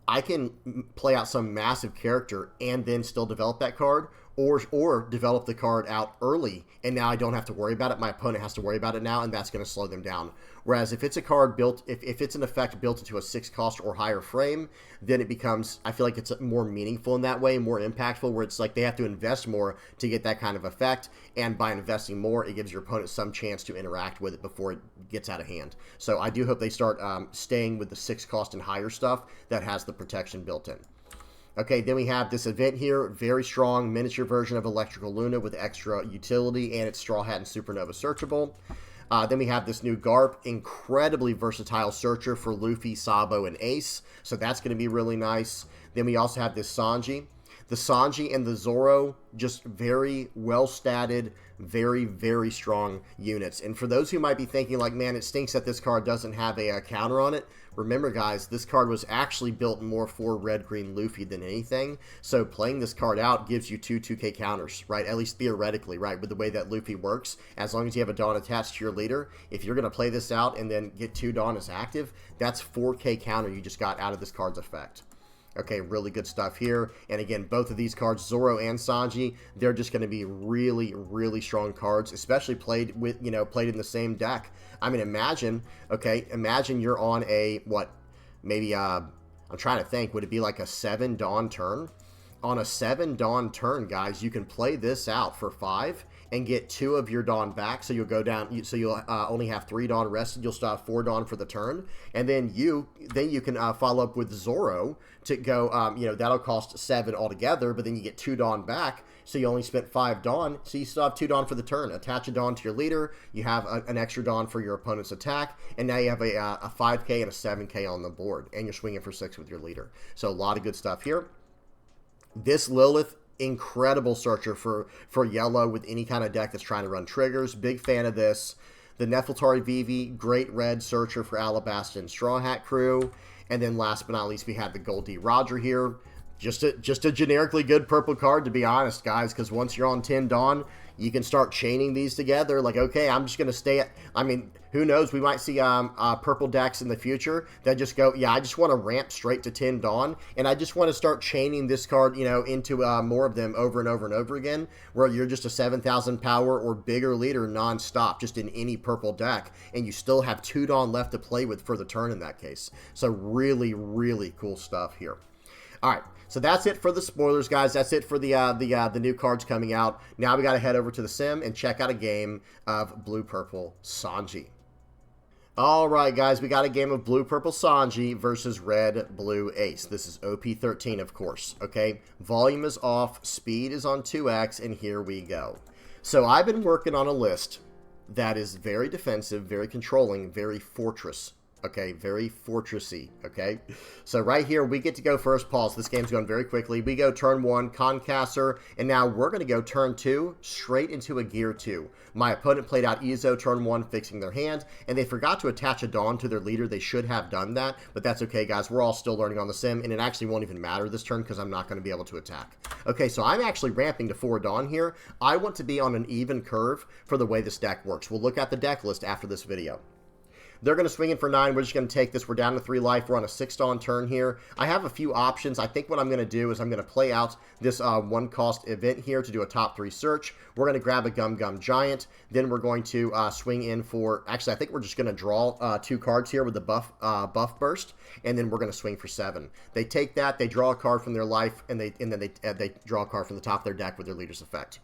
I can play out some massive character and then still develop that card, or develop the card out early, and now I don't have to worry about it. My opponent has to worry about it now, and that's going to slow them down. Whereas if it's a card built, if it's an effect built into a 6 cost or higher frame, then it becomes, I feel like it's more meaningful in that way, more impactful, where it's like they have to invest more to get that kind of effect, and by investing more, it gives your opponent some chance to interact with it before it gets out of hand. So I do hope they start staying with the 6 cost and higher stuff that has the protection built in. Okay, then we have this event here, very strong miniature version of Electrical Luna with extra utility, and it's Straw Hat and Supernova searchable. Then we have this new Garp, incredibly versatile searcher for Luffy, Sabo, and Ace, so that's going to be really nice. Then we also have this Sanji. The Sanji and the Zoro, just very well statted, very, very strong units. And for those who might be thinking like, man, it stinks that this card doesn't have a counter on it, remember guys, this card was actually built more for red-green Luffy than anything. So playing this card out gives you 2K counters, right? At least theoretically, right? With the way that Luffy works, as long as you have a Dawn attached to your leader, if you're going to play this out and then get 2 Dawn as active, that's 4K counter you just got out of this card's effect. Okay, really good stuff here. And again, both of these cards, Zoro and Sanji, they're just going to be really, really strong cards, especially played with, played in the same deck. I mean, imagine you're on a, maybe, I'm trying to think, would it be like a 7 Dawn turn? On a 7 Dawn turn, guys, you can play this out for 5 and get 2 of your Dawn back, so you'll go down, so you'll only have 3 Dawn rested, you'll still have 4 Dawn for the turn, and then you can follow up with Zoro to go, that'll cost 7 altogether, but then you get 2 Dawn back, so you only spent 5 Dawn, so you still have 2 Dawn for the turn. Attach a Dawn to your leader, you have an extra Dawn for your opponent's attack, and now you have a 5K and a 7K on the board, and you're swinging for 6 with your leader. So a lot of good stuff here. This Lilith, incredible searcher for yellow with any kind of deck that's trying to run triggers. Big fan of this. The Nefeltari Vivi, great red searcher for Alabasta and Straw Hat crew. And then last but not least, we have the Goldie Roger here. Just a generically good purple card, to be honest, guys, because once you're on 10 Dawn, you can start chaining these together. Like, okay, I'm just going to stay at, I mean, who knows? We might see purple decks in the future that just go, yeah, I just want to ramp straight to 10 Dawn, and I just want to start chaining this card, into more of them over and over and over again, where you're just a 7,000 power or bigger leader nonstop, just in any purple deck, and you still have 2 Dawn left to play with for the turn in that case. So really, really cool stuff here. All right, so that's it for the spoilers, guys. That's it for the new cards coming out. Now we got to head over to the sim and check out a game of Blue-Purple Sanji. All right, guys, we got a game of Blue-Purple Sanji versus Red-Blue Ace. This is OP-13, of course, okay? Volume is off, speed is on 2x, and here we go. So I've been working on a list that is very defensive, very controlling, very fortress. Okay, very fortressy, okay? So right here, we get to go first. Pause. This game's going very quickly. We go turn 1, Concaster, and now we're going to go turn 2, straight into a Gear 2. My opponent played out Izo turn 1, fixing their hand, and they forgot to attach a Dawn to their leader. They should have done that, but that's okay, guys. We're all still learning on the sim, and it actually won't even matter this turn because I'm not going to be able to attack. Okay, so I'm actually ramping to 4 Dawn here. I want to be on an even curve for the way this deck works. We'll look at the deck list after this video. They're going to swing in for 9. We're just going to take this. We're down to 3 life. We're on a 6 Dawn turn here. I have a few options. I think what I'm going to do is I'm going to play out this 1 cost event here to do a top 3 search. We're going to grab a Gum Gum Giant. Then we're going to swing in for... Actually, I think we're just going to draw 2 cards here with the buff burst. And then we're going to swing for 7. They take that. They draw a card from their life. And then they draw a card from the top of their deck with their leader's effect.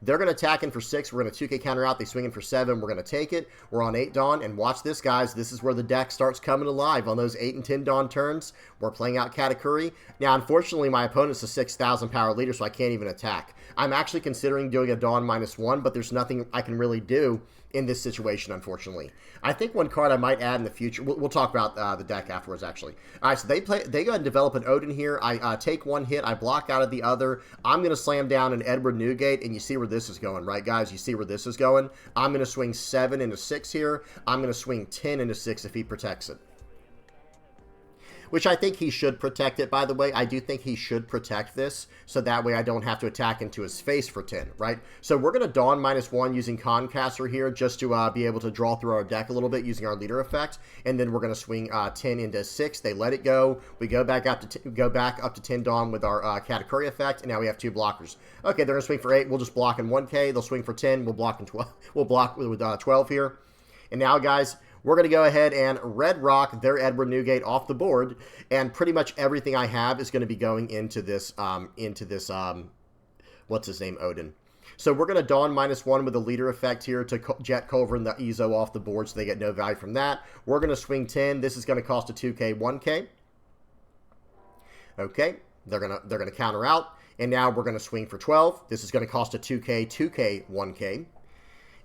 They're going to attack in for 6. We're going to 2K counter out. They swing in for 7. We're going to take it. We're on 8 Dawn. And watch this, guys. This is where the deck starts coming alive. On those 8 and 10 Dawn turns, we're playing out Katakuri. Now, unfortunately, my opponent's a 6,000 power leader, so I can't even attack. I'm actually considering doing a Dawn -1, but there's nothing I can really do in this situation, unfortunately. I think one card I might add in the future, we'll talk about the deck afterwards, actually. All right, so they go ahead and develop an Odin here. I take one hit, I block out of the other. I'm going to slam down an Edward Newgate, and you see where this is going, right, guys? You see where this is going? I'm going to swing 7 into 6 here. I'm going to swing 10 into 6 if he protects it. Which I think he should protect it, by the way. I do think he should protect this, so that way I don't have to attack into his face for 10, right? So we're going to Dawn -1 using Concaster here, just to be able to draw through our deck a little bit using our leader effect, and then we're going to swing 10 into 6. They let it go. We go back up to 10 Dawn with our Katakuri effect, and now we have 2 blockers. Okay, they're going to swing for 8. We'll just block in 1K. They'll swing for 10. We'll block in 12. We'll block with 12 here. And now, guys, we're going to go ahead and red rock their Edward Newgate off the board, and pretty much everything I have is going to be going into this, what's his name, Odin. So we're going to Dawn -1 with the leader effect here to Jet Culverin the Ezo off the board, so they get no value from that. We're going to swing 10. This is going to cost a 2K, 1K. Okay, they're going to counter out, and now we're going to swing for 12. This is going to cost a 2K, 2K, 1K,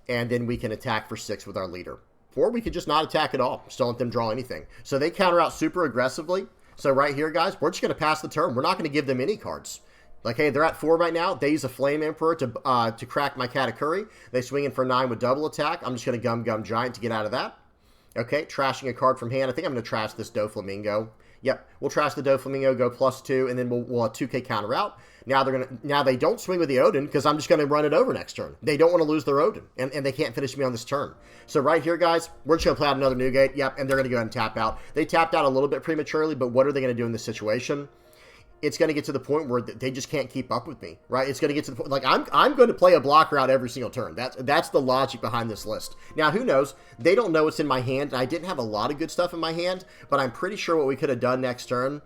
and then we can attack for 6 with our leader. Or we could just not attack at all. Just don't let them draw anything. So they counter out super aggressively. So right here, guys, we're just going to pass the turn. We're not going to give them any cards. Like, hey, they're at 4 right now. They use a Flame Emperor to crack my Katakuri. They swing in for 9 with double attack. I'm just going to Gum Giant to get out of that. Okay, trashing a card from hand. I think I'm going to trash this Doflamingo. Yep, we'll trash the Doflamingo, go +2, and then we'll 2K counter out. Now they don't swing with the Odin because I'm just going to run it over next turn. They don't want to lose their Odin, and they can't finish me on this turn. So right here, guys, we're just going to play out another Newgate. Yep, and they're going to go ahead and tap out. They tapped out a little bit prematurely, but what are they going to do in this situation? It's going to get to the point where they just can't keep up with me, right? It's going to get to the point, like, I'm going to play a blocker out every single turn. That's the logic behind this list. Now, who knows? They don't know what's in my hand, and I didn't have a lot of good stuff in my hand, but I'm pretty sure what we could have done next turn,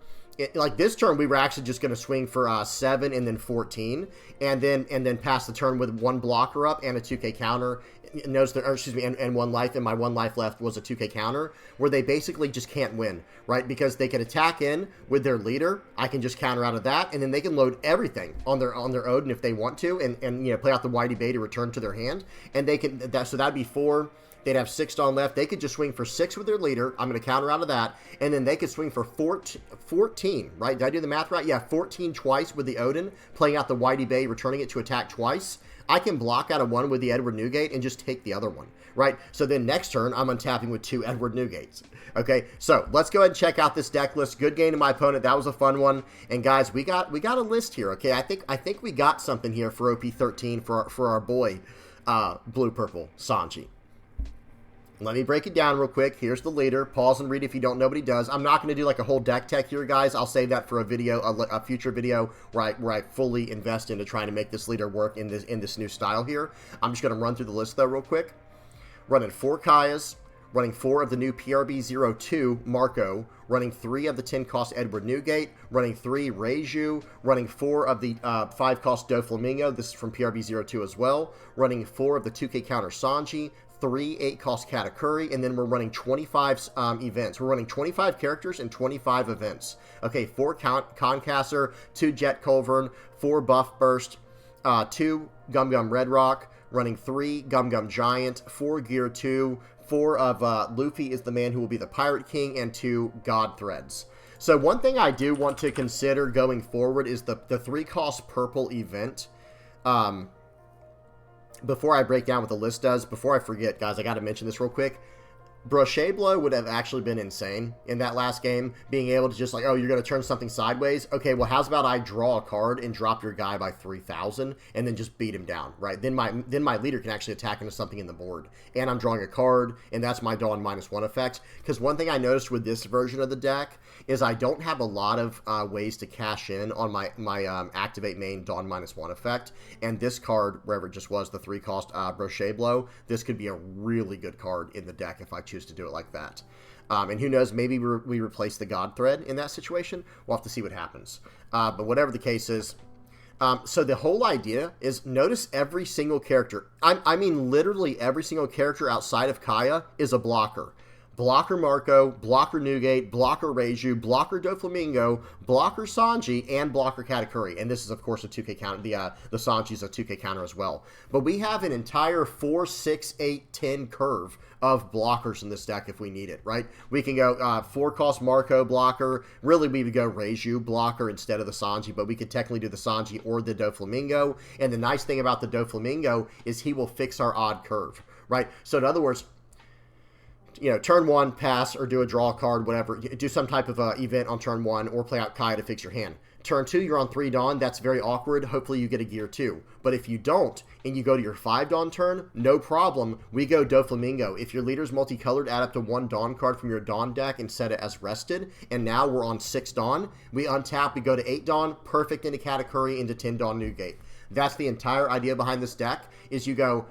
like this turn, we were actually just going to swing for 7 and then 14, and then pass the turn with 1 blocker up and a 2K counter. And 1 life, and my 1 life left was a 2K counter, where they basically just can't win, right? Because they can attack in with their leader. I can just counter out of that, and then they can load everything on their Odin if they want to, and play out the Whitey Bay to return to their hand, and they can so that'd be 4. They'd have 6 Dawn left. They could just swing for 6 with their leader. I'm going to counter out of that. And then they could swing for 14, right? Did I do the math right? Yeah, 14 twice with the Odin, playing out the Whitey Bay, returning it to attack twice. I can block out of 1 with the Edward Newgate and just take the other one, right? So then next turn, I'm untapping with 2 Edward Newgates. Okay, so let's go ahead and check out this deck list. Good game to my opponent. That was a fun one. And guys, we got a list here, okay? I think we got something here for OP-13 for our boy, Blue-Purple Sanji. Let me break it down real quick. Here's the leader. Pause and read if you don't know what he does. I'm not going to do like a whole deck tech here, guys. I'll save that for a video, a future video where I fully invest into trying to make this leader work in this new style here. I'm just going to run through the list though real quick. Running 4 Kayas, running 4 of the new PRB-02 Marco, running 3 of the 10-cost Edward Newgate, running 3 Reiju, running 4 of the 5-cost Doflamingo. This is from PRB-02 as well. Running 4 of the 2K counter Sanji, 3 8-cost Katakuri, and then we're running 25 events. We're running 25 characters and 25 events. Okay, 4 Concaster, 2 Jet Culverin, 4 Buff Burst, 2 Gum Red Rock, running 3 Gum Giant, 4 Gear 2, 4 of Luffy is the man who will be the Pirate King, and 2 God Threads. So one thing I do want to consider going forward is the 3-cost purple event. Before I break down what the list does, before I forget, guys, I got to mention this real quick. Brochet Blow would have actually been insane in that last game, being able to just like, oh, you're going to turn something sideways? Okay, well, how's about I draw a card and drop your guy by 3,000 and then just beat him down, right? Then my leader can actually attack into something in the board. And I'm drawing a card, and that's my Dawn -1 effect. Because one thing I noticed with this version of the deck is I don't have a lot of ways to cash in on my activate main Dawn -1 effect. And this card, wherever it just was, the 3-cost Brochet Blow, this could be a really good card in the deck if I choose to do it like that. And who knows, maybe we replace the God Thread in that situation. We'll have to see what happens. But whatever the case is, So the whole idea is notice every single character. I mean literally every single character outside of Kaya is a blocker. Blocker Marco, blocker Newgate, blocker Reiju, blocker Doflamingo, blocker Sanji, and blocker Katakuri. And this is, of course, a 2K counter. The Sanji is a 2K counter as well. But we have an entire 4, 6, 8, 10 curve of blockers in this deck if we need it, right? We can go 4-cost Marco blocker. Really, we would go Reiju blocker instead of the Sanji, but we could technically do the Sanji or the Doflamingo. And the nice thing about the Doflamingo is he will fix our odd curve, right? So in other words, you know, turn 1, pass, or do a draw card, whatever. Do some type of event on turn 1, or play out Kaya to fix your hand. Turn 2, you're on 3 Dawn. That's very awkward. Hopefully you get a Gear 2. But if you don't, and you go to your 5 Dawn turn, no problem. We go Doflamingo. If your leader's multicolored, add up to 1 Dawn card from your Dawn deck and set it as rested. And now we're on 6 Dawn. We untap, we go to 8 Dawn, perfect into Katakuri, into 10 Dawn Newgate. That's the entire idea behind this deck, is you go,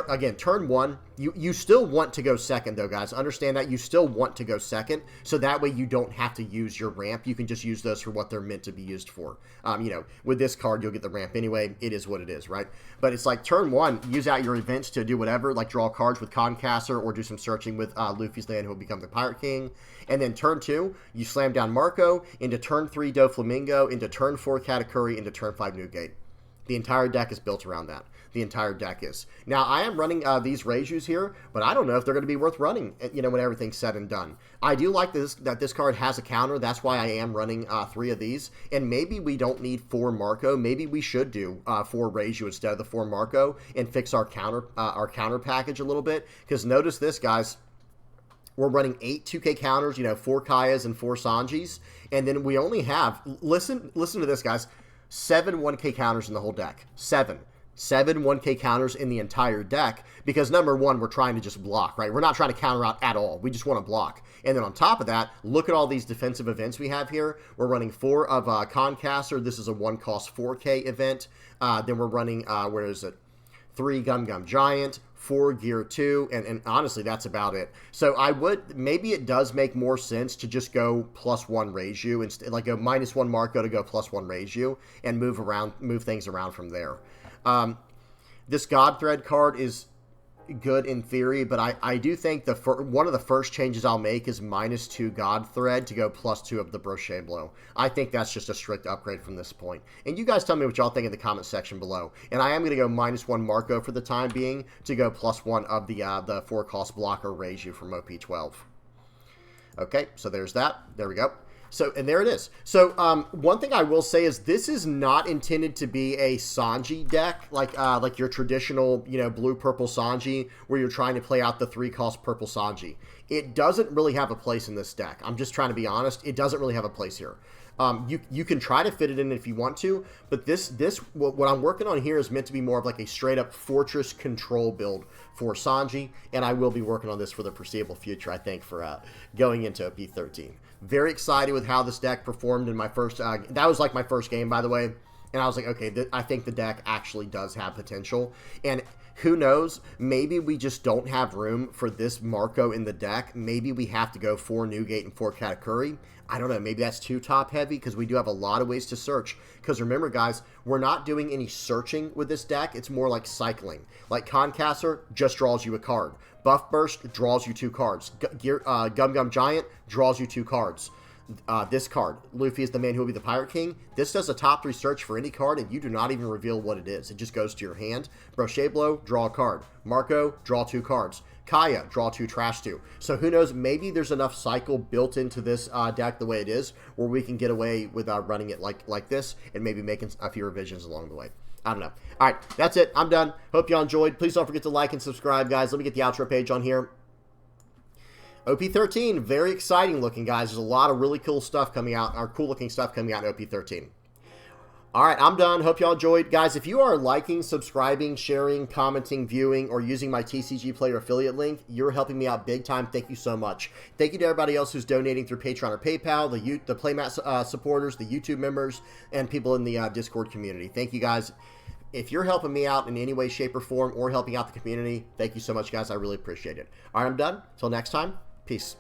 again, turn 1. You still want to go second, though, guys. Understand that. You still want to go second, so that way you don't have to use your ramp. You can just use those for what they're meant to be used for. You know, with this card, you'll get the ramp anyway. It is what it is, right? But it's like turn 1, use out your events to do whatever, like draw cards with Concaster or do some searching with Luffy's land, who will become the Pirate King. And then turn 2, you slam down Marco, into turn 3 Doflamingo, into turn 4 Katakuri, into turn 5 Newgate. The entire deck is built around that. The entire deck is. Now, I am running these Reijus here, but I don't know if they're going to be worth running, you know, when everything's said and done. I do like that this card has a counter. That's why I am running 3 of these. And maybe we don't need 4 Marco. Maybe we should do 4 Reiju instead of the 4 Marco and fix our counter package a little bit. Because notice this, guys. We're running 8 2K counters, you know, 4 Kayas and 4 Sanjis. And then we only have, listen to this, guys. 7 1K counters in the whole deck. 7 1K counters in the entire deck, because number 1, we're trying to just block, right? We're not trying to counter out at all. We just want to block. And then on top of that, look at all these defensive events we have here. We're running 4 of Concaster. This is a 1-cost 4K event. Then we're running, 3 Gum Gum Giant, 4 Gear 2, and honestly, that's about it. So maybe it does make more sense to just go +1 Reiju, instead, like go -1 Marco to go +1 Reiju, and move things around from there. This God Thread card is good in theory, but I do think one of the first changes I'll make is -2 God Thread to go +2 of the Brochet Blow. I think that's just a strict upgrade from this point. And you guys tell me what y'all think in the comment section below. And I am going to go -1 Marco for the time being to go +1 of the 4-cost blocker Reiju from OP-12. Okay, so there's that. There we go. So, and there it is. So, one thing I will say is this is not intended to be a Sanji deck, like your traditional, you know, blue-purple Sanji, where you're trying to play out the 3-cost purple Sanji. It doesn't really have a place in this deck. I'm just trying to be honest. It doesn't really have a place here. You can try to fit it in if you want to, but what I'm working on here is meant to be more of like a straight-up fortress control build for Sanji, and I will be working on this for the foreseeable future, I think, for going into OP-13. Very excited with how this deck performed in my first, that was like my first game, by the way, and I was like, okay, I think the deck actually does have potential, and who knows, maybe we just don't have room for this Marco in the deck. Maybe we have to go 4 Newgate and 4 Katakuri. I don't know, maybe that's too top heavy, because we do have a lot of ways to search. Because remember, guys, we're not doing any searching with this deck. It's more like cycling. Like Concaster just draws you a card. Buff Burst draws you 2 cards. Gum Gum Giant draws you 2 cards. This card, Luffy is the man who will be the Pirate King. This does a top 3 search for any card, and you do not even reveal what it is. It just goes to your hand. Brochet Blow, draw a card. Marco, draw 2 cards. Kaya, draw 2, trash 2. So who knows, maybe there's enough cycle built into this deck the way it is, where we can get away with running it like this, and maybe making a few revisions along the way. I don't know. All right, that's it. I'm done. Hope y'all enjoyed. Please don't forget to like and subscribe, guys. Let me get the outro page on here. OP-13, very exciting looking, guys. There's a lot of really cool stuff coming out, or cool looking stuff coming out in OP-13. All right, I'm done. Hope y'all enjoyed. Guys, if you are liking, subscribing, sharing, commenting, viewing, or using my TCG Player affiliate link, you're helping me out big time. Thank you so much. Thank you to everybody else who's donating through Patreon or PayPal, the Playmat supporters, the YouTube members, and people in the Discord community. Thank you, guys. If you're helping me out in any way, shape, or form, or helping out the community, thank you so much, guys. I really appreciate it. All right, I'm done. Till next time, peace.